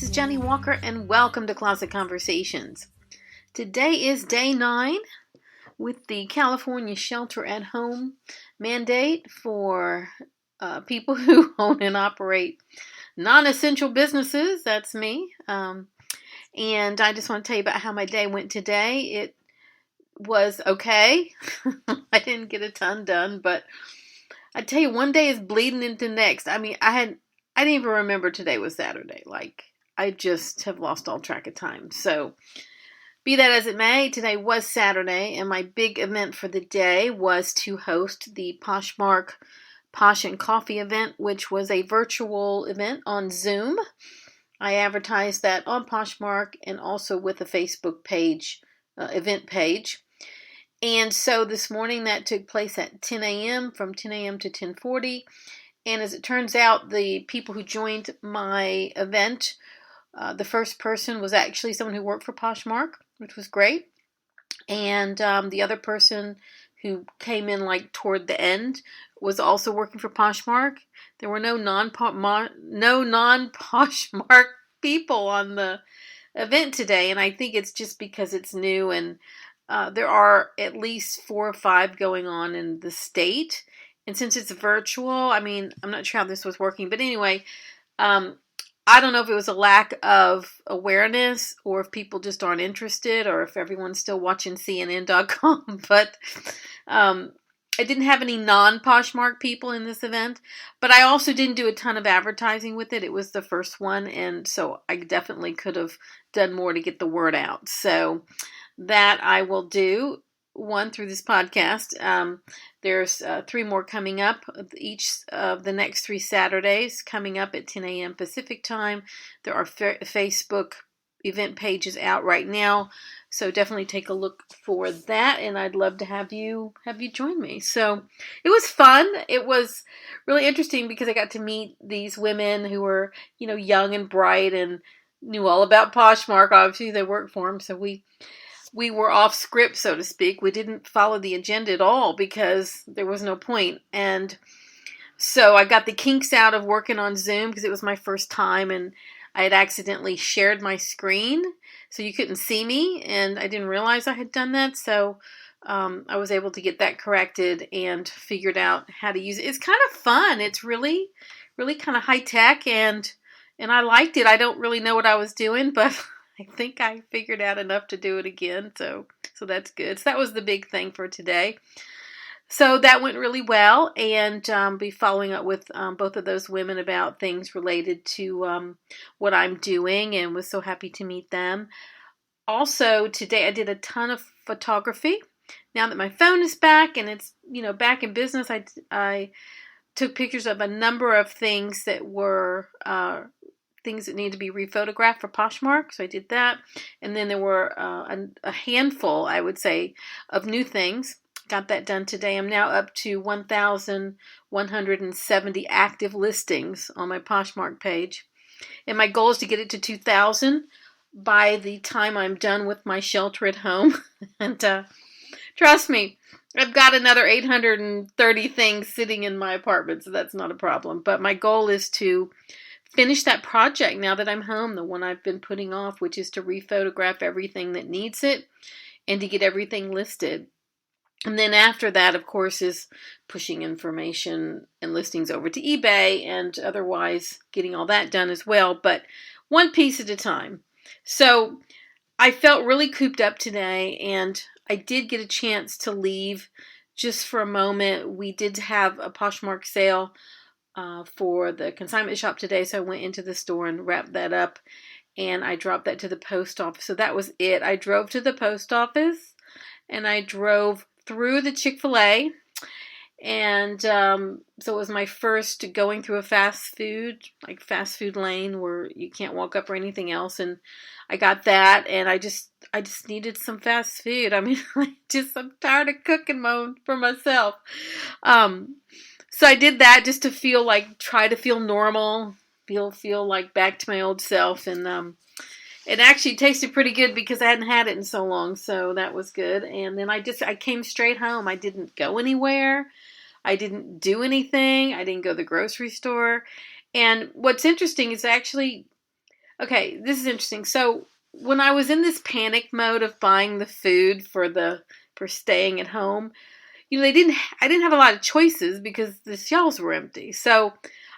is Jennie Walker and welcome to Closet Conversations. Today is day 9 with the California shelter at home mandate for people who own and operate non-essential businesses. That's me. And I just want to tell you about how my day went today. It was okay. I didn't get a ton done, but I tell you, one day is bleeding into next. I didn't even remember today was Saturday. I just have lost all track of time. So, be that as it may, today was Saturday, and my big event for the day was to host the Poshmark Posh and Coffee event, which was a virtual event on Zoom. I advertised that on Poshmark and also with a Facebook page, event page. And so this morning that took place at 10 a.m., from 10 a.m. to 10:40. And as it turns out, the people who joined my event, the first person was actually someone who worked for Poshmark, which was great. And the other person who came in toward the end was also working for Poshmark. There were no non-Poshmark people on the event today, and I think it's just because it's new, and there are at least 4 or 5 going on in the state. And since it's virtual, I'm not sure how this was working, but anyway, I don't know if it was a lack of awareness or if people just aren't interested or if everyone's still watching CNN.com, but I didn't have any non-Poshmark people in this event, but I also didn't do a ton of advertising with it. It was the first one, and so I definitely could have done more to get the word out. So that I will do, one through this podcast. There's 3 more coming up, each of the next 3 Saturdays coming up at 10 a.m. Pacific time. There are Facebook event pages out right now, so definitely take a look for that, and I'd love to have you join me. So it was fun. It was really interesting because I got to meet these women who were, young and bright and knew all about Poshmark. Obviously, they worked for them, so we were off script, so to speak. We didn't follow the agenda at all because there was no point. And so I got the kinks out of working on Zoom because it was my first time, and I had accidentally shared my screen so you couldn't see me, and I didn't realize I had done that. So I was able to get that corrected and figured out how to use it. It's kind of fun. It's really, really kind of high tech, and I liked it. I don't really know what I was doing, but I think I figured out enough to do it again, so that's good. So that was the big thing for today. So that went really well, and be following up with both of those women about things related to what I'm doing, and was so happy to meet them. Also, today I did a ton of photography. Now that my phone is back and it's back in business, I took pictures of a number of things that were things that need to be rephotographed for Poshmark, so I did that. And then there were a handful, I would say, of new things. Got that done today. I'm now up to 1,170 active listings on my Poshmark page. And my goal is to get it to 2,000 by the time I'm done with my shelter at home. And trust me, I've got another 830 things sitting in my apartment, so that's not a problem. But my goal is to finish that project now that I'm home, the one I've been putting off, which is to rephotograph everything that needs it and to get everything listed. And then after that, of course, is pushing information and listings over to eBay and otherwise getting all that done as well, but one piece at a time. So I felt really cooped up today, and I did get a chance to leave just for a moment. We did have a Poshmark sale for the consignment shop today, so I went into the store and wrapped that up, and I dropped that to the post office. So that was it. I drove to the post office, and I drove through the Chick-fil-A, and so it was my first going through a fast food lane where you can't walk up or anything else, and I got that, and I just needed some fast food. I'm tired of cooking for myself. So I did that just to try to feel normal, feel like back to my old self, and it actually tasted pretty good because I hadn't had it in so long, so that was good. And then I came straight home. I didn't go anywhere. I didn't do anything. I didn't go to the grocery store. And what's interesting is actually Okay, this is interesting. So when I was in this panic mode of buying the food for staying at home, I didn't have a lot of choices because the shelves were empty. So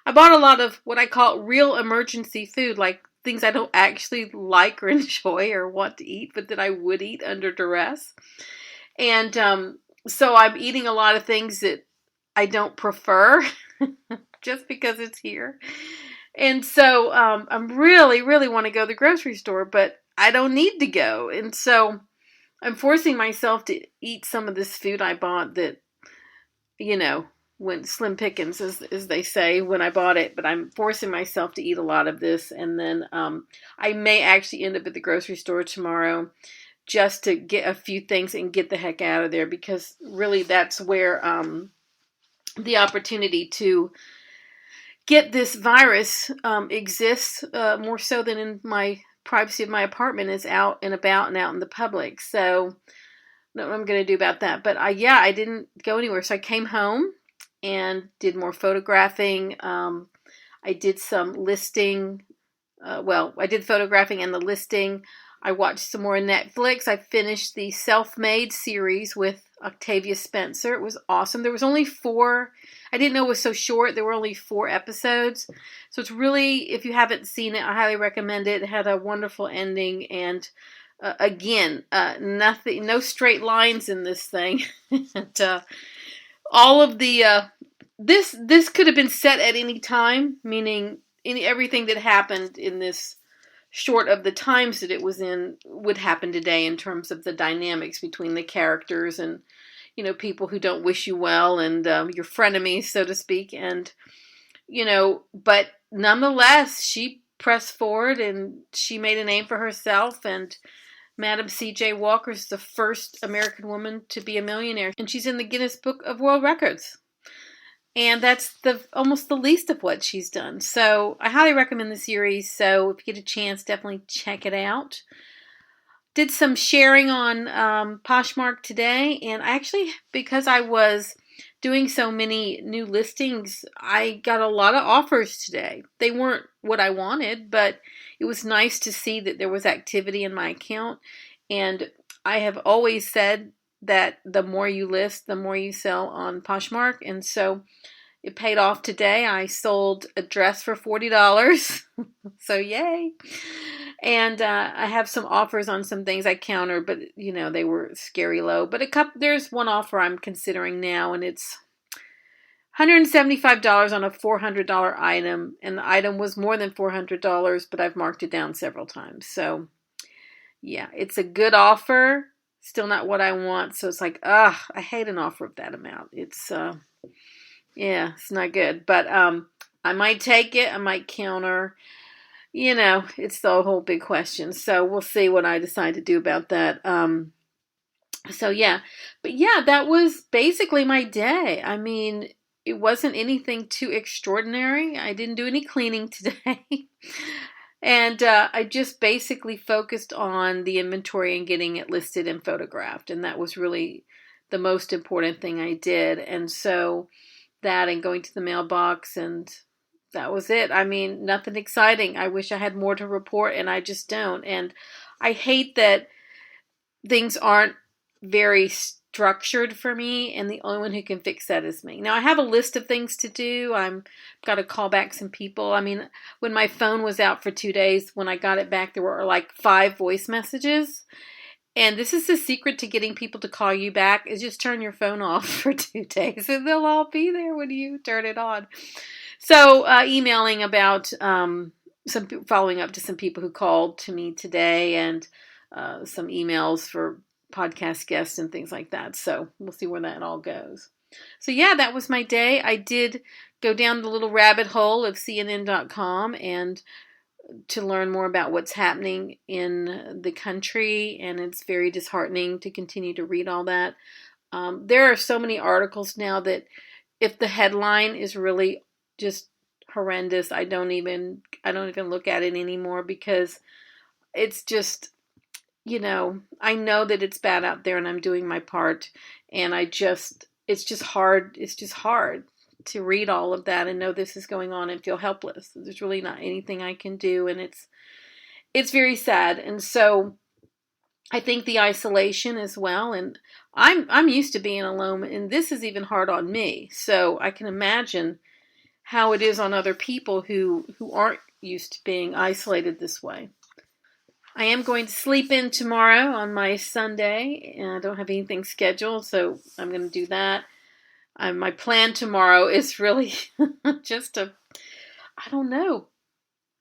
I bought a lot of what I call real emergency food, like things I don't actually like or enjoy or want to eat, but that I would eat under duress. And so I'm eating a lot of things that I don't prefer just because it's here. And so I'm really, really want to go to the grocery store, but I don't need to go. And so I'm forcing myself to eat some of this food I bought that, when slim pickings, as they say, when I bought it, but I'm forcing myself to eat a lot of this. And then I may actually end up at the grocery store tomorrow just to get a few things and get the heck out of there, because really that's where the opportunity to get this virus exists more so than in my privacy of my apartment, is out and about and out in the public. So I don't know what I'm going to do about that. But I didn't go anywhere. So I came home and did more photographing. I did some listing. I did photographing and the listing. I watched some more Netflix. I finished the Self-Made series with Octavia Spencer. It was awesome. There was only 4. I didn't know it was so short. There were only 4 episodes. So it's really, if you haven't seen it, I highly recommend it. It had a wonderful ending. And again, no straight lines in this thing. And all of the, this could have been set at any time, meaning everything that happened in this, short of the times that it was in, would happen today in terms of the dynamics between the characters and, people who don't wish you well and your frenemies, so to speak. And, but nonetheless, she pressed forward and she made a name for herself. And Madam C.J. Walker is the first American woman to be a millionaire. And she's in the Guinness Book of World Records. And that's almost the least of what she's done. So I highly recommend the series. So if you get a chance, definitely check it out. Did some sharing on Poshmark today. And actually, because I was doing so many new listings, I got a lot of offers today. They weren't what I wanted, but it was nice to see that there was activity in my account. And I have always said that the more you list, the more you sell on Poshmark. And so it paid off today. I sold a dress for $40. So yay. And I have some offers on some things I countered, but they were scary low. But there's one offer I'm considering now, and it's $175 on a $400 item. And the item was more than $400, but I've marked it down several times. So yeah, it's a good offer. Still not what I want. So it's like, I hate an offer of that amount. It's, it's not good. But I might take it. I might counter. It's the whole big question. So we'll see what I decide to do about that. So yeah. But yeah, that was basically my day. I mean, it wasn't anything too extraordinary. I didn't do any cleaning today. And I just basically focused on the inventory and getting it listed and photographed. And that was really the most important thing I did. And so that and going to the mailbox, and that was it. I mean, nothing exciting. I wish I had more to report, and I just don't. And I hate that things aren't very structured for me, and the only one who can fix that is me. Now, I have a list of things to do. I've got to call back some people. I mean, when my phone was out for 2 days, when I got it back, there were like 5 voice messages. And this is the secret to getting people to call you back, is just turn your phone off for 2 days, and they'll all be there when you turn it on. So emailing about following up to some people who called to me today, and some emails for podcast guests and things like that. So we'll see where that all goes. So yeah, that was my day. I did go down the little rabbit hole of CNN.com and to learn more about what's happening in the country, and it's very disheartening to continue to read all that. There are so many articles now that if the headline is really just horrendous, I don't even look at it anymore, because it's just, I know that it's bad out there and I'm doing my part, and it's just hard to read all of that and know this is going on and feel helpless. There's really not anything I can do, and it's it's very sad. And so I think the isolation as well. And I'm used to being alone, and this is even hard on me. So I can imagine how it is on other people who aren't used to being isolated this way. I am going to sleep in tomorrow on my Sunday, and I don't have anything scheduled, so I'm going to do that. My plan tomorrow is really just to, I don't know,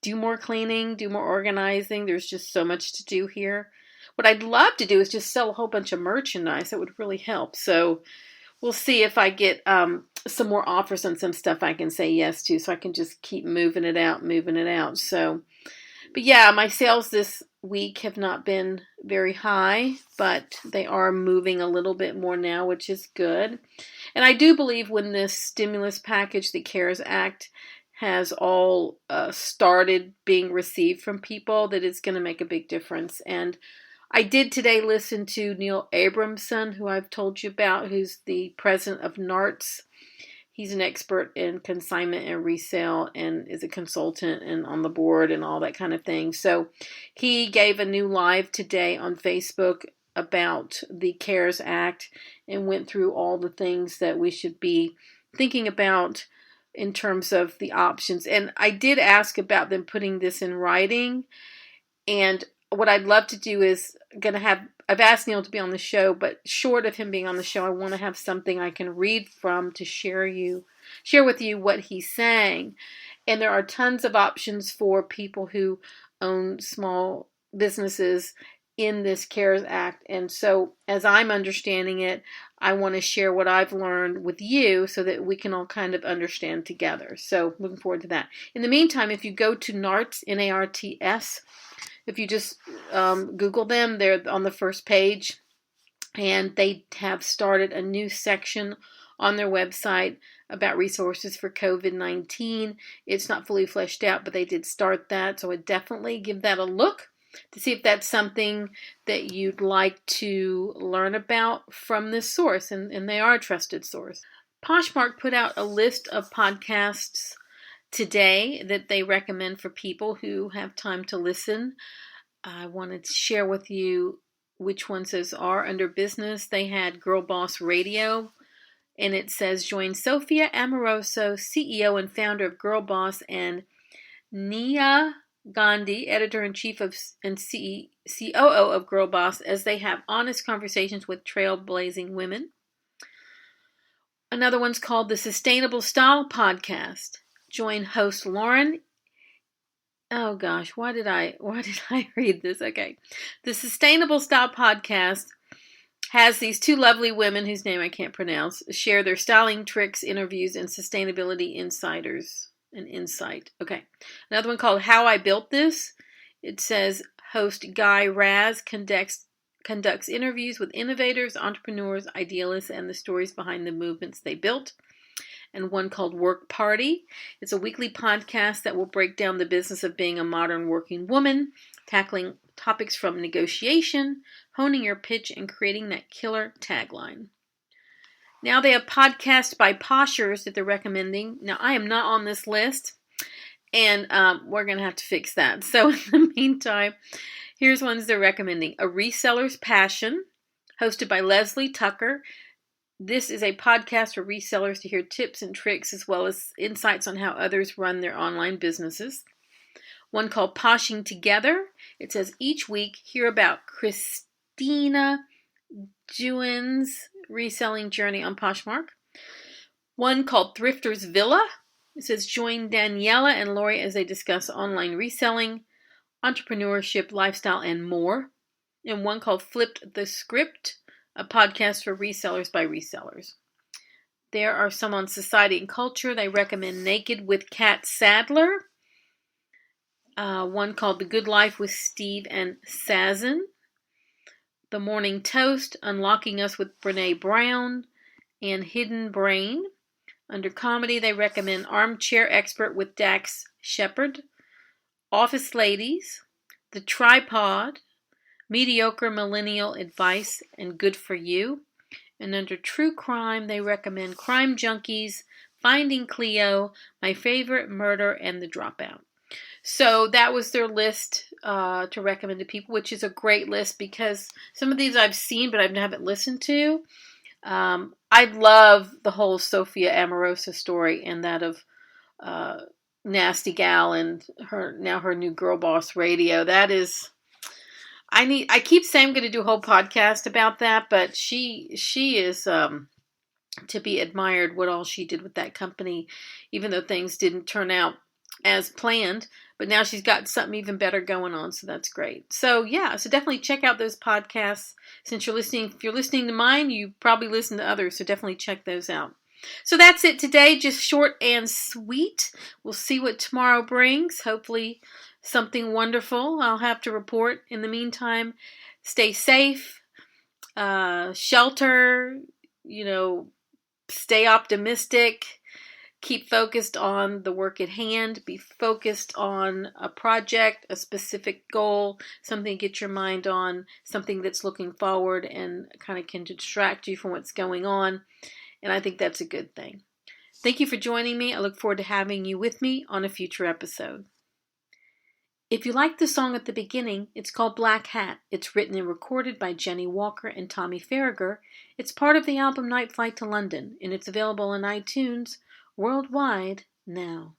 do more cleaning, do more organizing. There's just so much to do here. What I'd love to do is just sell a whole bunch of merchandise. That would really help. So we'll see if I get some more offers on some stuff I can say yes to, so I can just keep moving it out. So, but yeah, my sales this week have not been very high, but they are moving a little bit more now, which is good. And I do believe when this stimulus package, the CARES Act, has all started being received from people, that it's going to make a big difference. And I did today listen to Neil Abramson, who I've told you about, who's the president of NARTS. He's an expert in consignment and resale and is a consultant and on the board and all that kind of thing. So he gave a new live today on Facebook about the CARES Act and went through all the things that we should be thinking about in terms of the options. And I did ask about them putting this in writing. And what I'd love to do is I've asked Neil to be on the show, but short of him being on the show, I want to have something I can read from to share with you what he's saying. And there are tons of options for people who own small businesses in this CARES Act. And so as I'm understanding it, I want to share what I've learned with you so that we can all kind of understand together. So looking forward to that. In the meantime, if you go to NARTS, N-A-R-T-S, if you just Google them, they're on the first page, and they have started a new section on their website about resources for COVID-19. It's not fully fleshed out, but they did start that, so I'd definitely give that a look to see if that's something that you'd like to learn about from this source, and they are a trusted source. Poshmark put out a list of podcasts today that they recommend for people who have time to listen. I wanted to share with you which ones those are. Under business, they had Girl Boss Radio, and it says, join Sophia Amoroso, CEO and founder of Girl Boss, and Nia Gandhi, editor-in-chief and COO of Girl Boss, as they have honest conversations with trailblazing women. Another one's called the Sustainable Style Podcast. Join host Lauren. Oh gosh, why did I read this? Okay. The Sustainable Style Podcast has these two lovely women whose name I can't pronounce share their styling tricks, interviews, and sustainability insight. Okay. Another one called How I Built This. It says host Guy Raz conducts interviews with innovators, entrepreneurs, idealists, and the stories behind the movements they built. And one called Work Party. It's a weekly podcast that will break down the business of being a modern working woman, tackling topics from negotiation, honing your pitch, and creating that killer tagline. Now they have podcasts by Poshers that they're recommending. Now I am not on this list, and we're going to have to fix that. So in the meantime, here's ones they're recommending. A Reseller's Passion, hosted by Leslie Tucker. This is a podcast for resellers to hear tips and tricks as well as insights on how others run their online businesses. One called Poshing Together. It says each week hear about Christina Juen's reselling journey on Poshmark. One called Thrifter's Villa. It says join Daniela and Lori as they discuss online reselling, entrepreneurship, lifestyle, and more. And one called Flipped the Script, a podcast for resellers by resellers. There are some on society and culture. They recommend Naked with Kat Sadler. One called The Good Life with Steve and Sazin. The Morning Toast, Unlocking Us with Brene Brown, and Hidden Brain. Under comedy, they recommend Armchair Expert with Dax Shepard, Office Ladies, The Tripod, Mediocre Millennial Advice, and Good for You. And under True Crime, they recommend Crime Junkies, Finding Cleo, My Favorite Murder, and The Dropout. So that was their list to recommend to people, which is a great list because some of these I've seen but I haven't listened to. I love the whole Sophia Amorosa story and that of Nasty Gal and her new Girl Boss Radio. That is, I keep saying I'm going to do a whole podcast about that, but she is to be admired what all she did with that company, even though things didn't turn out as planned. But now she's got something even better going on, so that's great. So yeah, so definitely check out those podcasts. Since you're listening, if you're listening to mine, you probably listen to others, so definitely check those out. So that's it today, just short and sweet. We'll see what tomorrow brings. Hopefully something wonderful I'll have to report. In the meantime, stay safe, shelter, stay optimistic. Keep focused on the work at hand. Be focused on a project, a specific goal, something to get your mind on, something that's looking forward and kind of can distract you from what's going on. And I think that's a good thing. Thank you for joining me. I look forward to having you with me on a future episode. If you like the song at the beginning, it's called Black Hat. It's written and recorded by Jennie Walker and Tommy Farragher. It's part of the album Night Flight to London, and it's available on iTunes worldwide now.